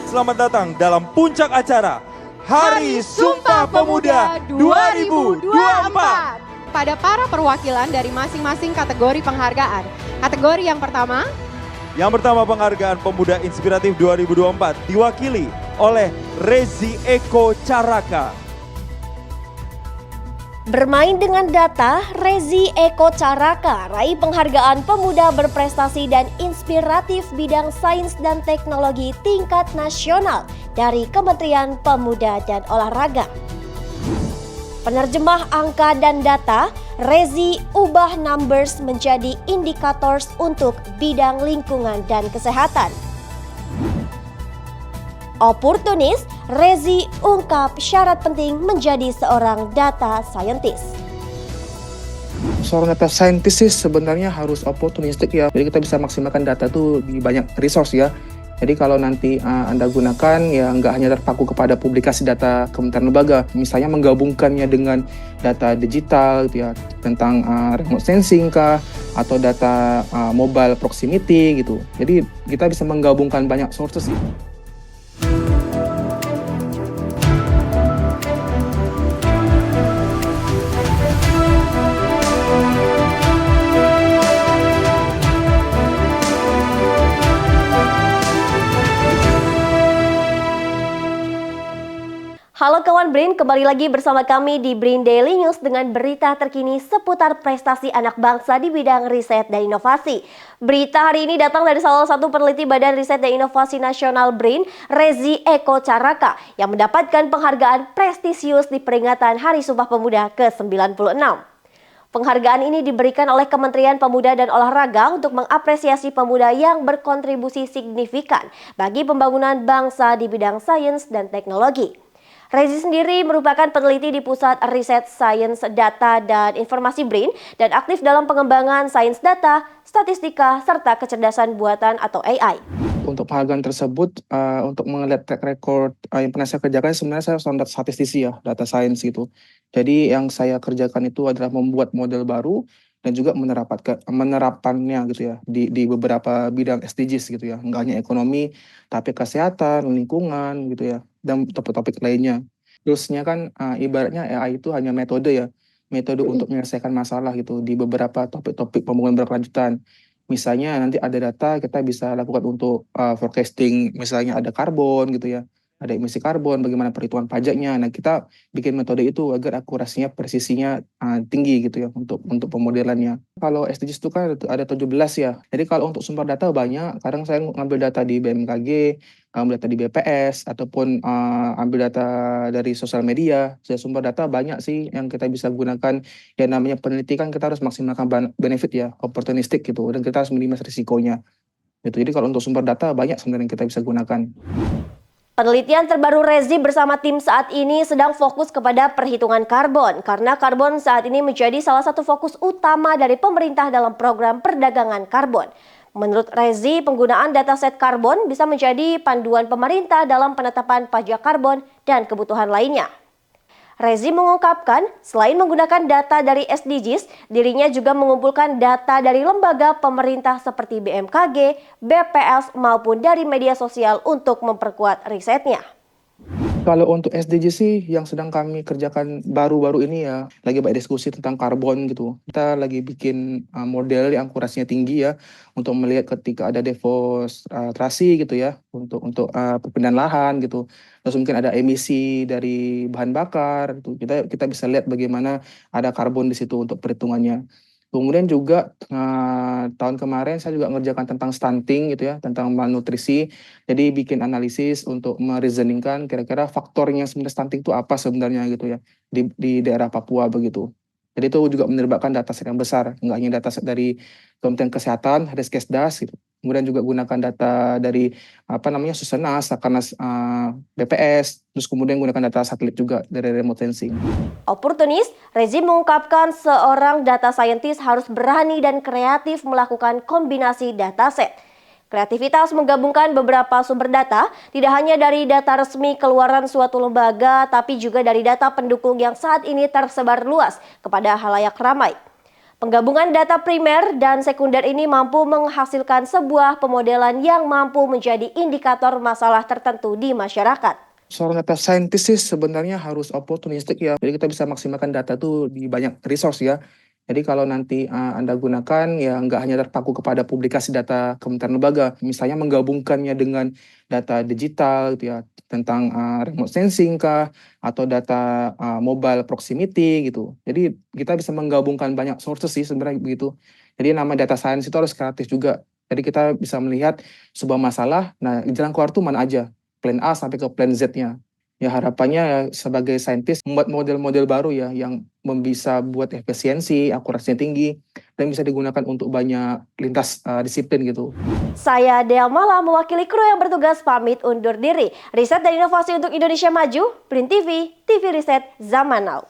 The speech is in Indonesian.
selamat datang dalam puncak acara Hari Sumpah Pemuda 2024. Pada para perwakilan dari masing-masing kategori penghargaan. Kategori yang pertama. Yang pertama penghargaan Pemuda Inspiratif 2024 diwakili oleh Rezi Eko Caraka. Bermain dengan data, Rezi Eko Caraka raih penghargaan Pemuda Berprestasi dan Inspiratif bidang sains dan teknologi tingkat nasional dari Kementerian Pemuda dan Olahraga. Penerjemah angka dan data, Rezi ubah numbers menjadi indicators untuk bidang lingkungan dan kesehatan. Oportunis, Rezi ungkap syarat penting menjadi seorang data scientist. Seorang data scientist sih sebenarnya harus oportunistik ya. Jadi kita bisa maksimalkan data itu di banyak resource ya. Jadi kalau nanti Anda gunakan ya nggak hanya terpaku kepada publikasi data kementerian lembaga, misalnya menggabungkannya dengan data digital gitu ya, tentang remote sensing kah, atau data mobile proximity gitu. Jadi kita bisa menggabungkan banyak sources sih. Halo kawan BRIN, kembali lagi bersama kami di BRIN Daily News dengan berita terkini seputar prestasi anak bangsa di bidang riset dan inovasi. Berita hari ini datang dari salah satu peneliti Badan Riset dan Inovasi Nasional BRIN, Rezi Eko Caraka, yang mendapatkan penghargaan prestisius di peringatan Hari Sumpah Pemuda ke-96. Penghargaan ini diberikan oleh Kementerian Pemuda dan Olahraga untuk mengapresiasi pemuda yang berkontribusi signifikan bagi pembangunan bangsa di bidang sains dan teknologi. Rezi sendiri merupakan peneliti di Pusat Riset Sains Data dan Informasi BRIN dan aktif dalam pengembangan sains data, statistika, serta kecerdasan buatan atau AI. Untuk penghargaan tersebut, untuk melihat track record yang pernah saya kerjakan, sebenarnya saya seorang statistisi ya, data science gitu. Jadi yang saya kerjakan itu adalah membuat model baru dan juga menerapannya gitu ya di beberapa bidang SDGs gitu ya, nggak hanya ekonomi tapi kesehatan, lingkungan gitu ya, dan topik-topik lainnya. Terusnya kan ibaratnya AI itu hanya metode ya, metode untuk menyelesaikan masalah gitu di beberapa topik-topik pembangunan berkelanjutan. Misalnya nanti ada data kita bisa lakukan untuk forecasting, misalnya ada karbon gitu ya, ada emisi karbon, bagaimana perhitungan pajaknya. Nah, kita bikin metode itu agar akurasinya, presisinya tinggi gitu ya untuk pemodelannya. Kalau SDGs itu kan ada 17 ya. Jadi kalau untuk sumber data banyak, kadang saya ngambil data di BMKG, ngambil data di BPS, ataupun ambil data dari sosial media. Jadi sumber data banyak sih yang kita bisa gunakan. Yang namanya penelitian kita harus maksimalkan benefit ya, opportunistic gitu. Dan kita harus minimize risikonya. Gitu. Jadi kalau untuk sumber data banyak sebenarnya yang kita bisa gunakan. Penelitian terbaru Rezi bersama tim saat ini sedang fokus kepada perhitungan karbon, karena karbon saat ini menjadi salah satu fokus utama dari pemerintah dalam program perdagangan karbon. Menurut Rezi, penggunaan dataset karbon bisa menjadi panduan pemerintah dalam penetapan pajak karbon dan kebutuhan lainnya. Rezi mengungkapkan, selain menggunakan data dari SDGs, dirinya juga mengumpulkan data dari lembaga pemerintah seperti BMKG, BPS, maupun dari media sosial untuk memperkuat risetnya. Kalau untuk SDG sih yang sedang kami kerjakan baru-baru ini ya, lagi banyak diskusi tentang karbon gitu. Kita lagi bikin model yang akurasinya tinggi ya, untuk melihat ketika ada deforestasi gitu ya, untuk perpindahan lahan gitu. Terus mungkin ada emisi dari bahan bakar gitu. Kita bisa lihat bagaimana ada karbon di situ untuk perhitungannya. Kemudian juga tahun kemarin saya juga mengerjakan tentang stunting gitu ya, tentang malnutrisi. Jadi bikin analisis untuk mereasoningkan kira-kira faktornya sebenarnya stunting itu apa sebenarnya gitu ya di daerah Papua begitu. Jadi itu juga menerbitkan dataset yang besar, nggak hanya dataset dari Kementerian Kesehatan, Riskesdas gitu. Kemudian juga gunakan data dari Susenas, Sakarnas, BPS, terus kemudian gunakan data satelit juga dari remote sensing. Oportunis, Rezi mengungkapkan seorang data scientist harus berani dan kreatif melakukan kombinasi dataset. Kreativitas menggabungkan beberapa sumber data, tidak hanya dari data resmi keluaran suatu lembaga, tapi juga dari data pendukung yang saat ini tersebar luas kepada halayak ramai. Penggabungan data primer dan sekunder ini mampu menghasilkan sebuah pemodelan yang mampu menjadi indikator masalah tertentu di masyarakat. Seorang data scientist sih sebenarnya harus opportunistik ya. Jadi kita bisa maksimalkan data tuh di banyak resource ya. Jadi kalau nanti Anda gunakan ya nggak hanya terpaku kepada publikasi data Kementerian Lembaga, misalnya menggabungkannya dengan data digital gitu ya, tentang remote sensing kah, atau data mobile proximity gitu. Jadi kita bisa menggabungkan banyak sources sih sebenarnya begitu. Jadi nama data science itu harus kreatif juga. Jadi kita bisa melihat sebuah masalah, nah jalan keluar tuh mana aja, plan A sampai ke plan Z-nya. Ya harapannya ya, sebagai saintis membuat model-model baru ya yang bisa buat efisiensi, akurasinya tinggi, dan bisa digunakan untuk banyak lintas disiplin gitu. Saya Dea Mala mewakili kru yang bertugas pamit undur diri. Riset dan inovasi untuk Indonesia Maju, Brin TV, TV Riset Zaman Now.